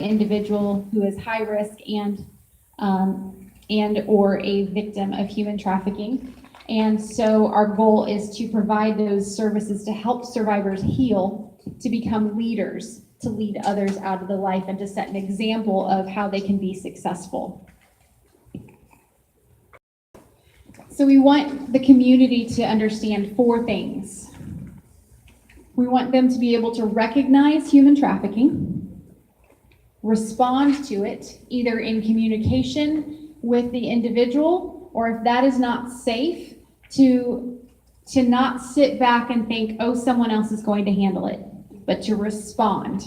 individual who is high risk and or a victim of human trafficking. And so our goal is to provide those services to help survivors heal, to become leaders, to lead others out of the life, and to set an example of how they can be successful. So we want the community to understand 4 things. We want them to be able to recognize human trafficking, respond to it, either in communication with the individual, or if that is not safe, to not sit back and think, oh, someone else is going to handle it, but to respond.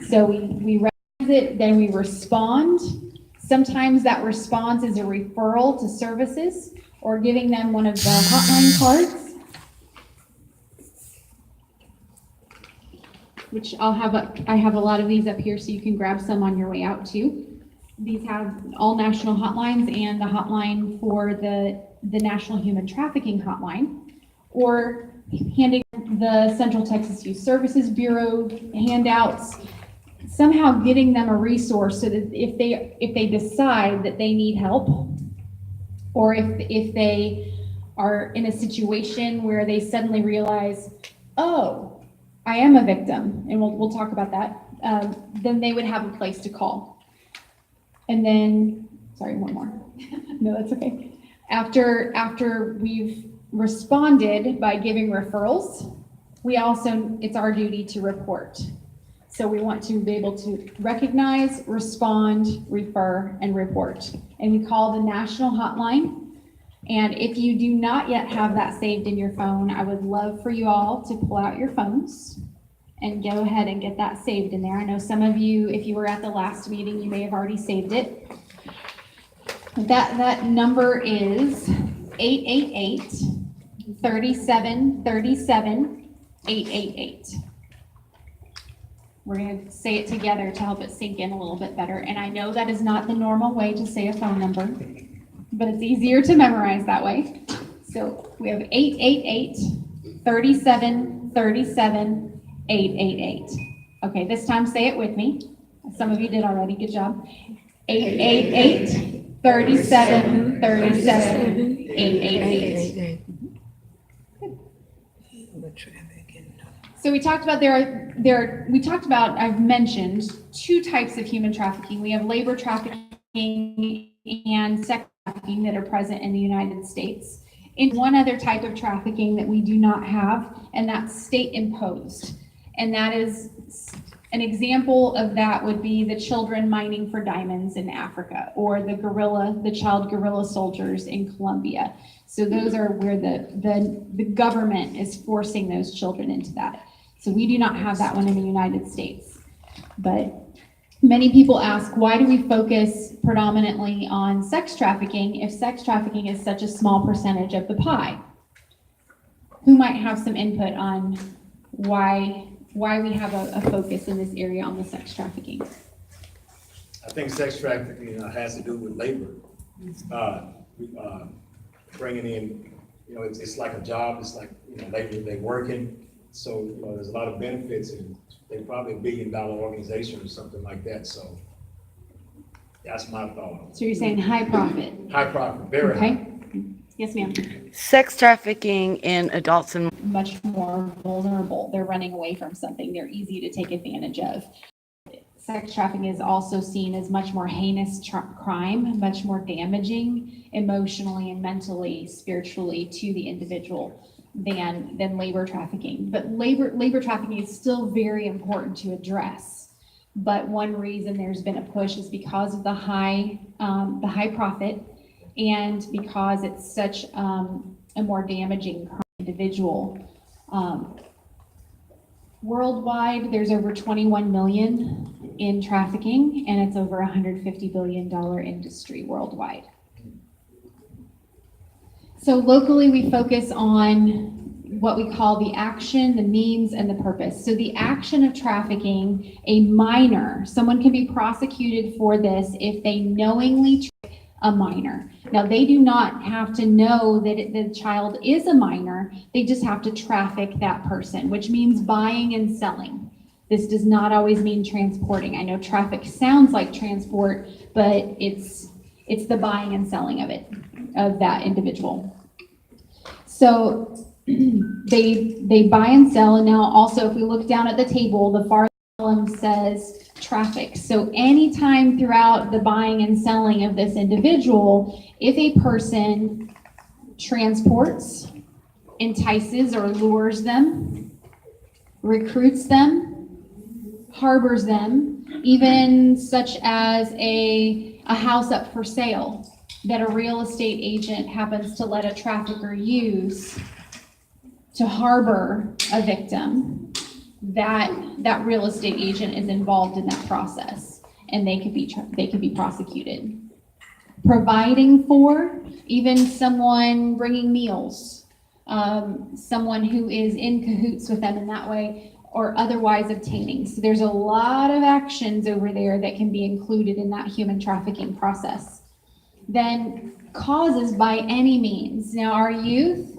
So we recognize it, then we respond. Sometimes that response is a referral to services or giving them one of the hotline cards, which I have a lot of these up here so you can grab some on your way out too. These have all national hotlines and the hotline for the National Human Trafficking Hotline, or handing the Central Texas Youth Services Bureau handouts, somehow getting them a resource so that if they decide that they need help, or if they are in a situation where they suddenly realize, oh, I am a victim, and we'll talk about that, then they would have a place to call. And then, sorry, one more. No, that's okay. After we've responded by giving referrals, it's our duty to report. So we want to be able to recognize, respond, refer, and report. And we call the national hotline. And if you do not yet have that saved in your phone, I would love for you all to pull out your phones and go ahead and get that saved in there. I know some of you, if you were at the last meeting, you may have already saved it. That number is 888-3737-888. We're going to say it together to help it sink in a little bit better. And I know that is not the normal way to say a phone number, but it's easier to memorize that way. So we have 888-3737-888. Okay, this time say it with me. Some of you did already. Good job. 888-3737-888. So we talked about I've mentioned 2 types of human trafficking. We have labor trafficking and sex trafficking that are present in the United States. And one other type of trafficking that we do not have, and that's state imposed. And that is, an example of that would be the children mining for diamonds in Africa, or the child guerrilla soldiers in Colombia. So those are where the government is forcing those children into that. So we do not have that one in the United States. But many people ask, why do we focus predominantly on sex trafficking if sex trafficking is such a small percentage of the pie? Who might have some input on why we have a focus in this area on the sex trafficking? I think sex trafficking has to do with labor. Bringing in, it's like a job. It's like, labor, they're working. So, there's a lot of benefits, and they're probably $1 billion organization or something like that. So that's my thought. So you're saying high profit? High profit, very high. Okay. Yes, ma'am. Sex trafficking in adults and much more vulnerable. They're running away from something. They're easy to take advantage of. Sex trafficking is also seen as much more heinous crime, much more damaging emotionally and mentally, spiritually to the individual than labor trafficking. But labor trafficking is still very important to address. But one reason there's been a push is because of the high profit, and because it's such a more damaging crime individual. Worldwide, there's over 21 million in trafficking, and it's over $150 billion industry worldwide. So locally, we focus on what we call the action, the means, and the purpose. So the action of trafficking, a minor, someone can be prosecuted for this if they knowingly trick a minor. Now, they do not have to know that the child is a minor. They just have to traffic that person, which means buying and selling. This does not always mean transporting. I know traffic sounds like transport, but it's the buying and selling of it, of that individual. So they buy and sell, and now also if we look down at the table, the far column says traffic. So anytime throughout the buying and selling of this individual, if a person transports, entices or lures them, recruits them, harbors them, even such as a house up for sale that a real estate agent happens to let a trafficker use to harbor a victim, that real estate agent is involved in that process, and they could be prosecuted. Providing for, even someone bringing meals, someone who is in cahoots with them in that way, or otherwise obtaining. So there's a lot of actions over there that can be included in that human trafficking process. Then causes by any means. Now our youth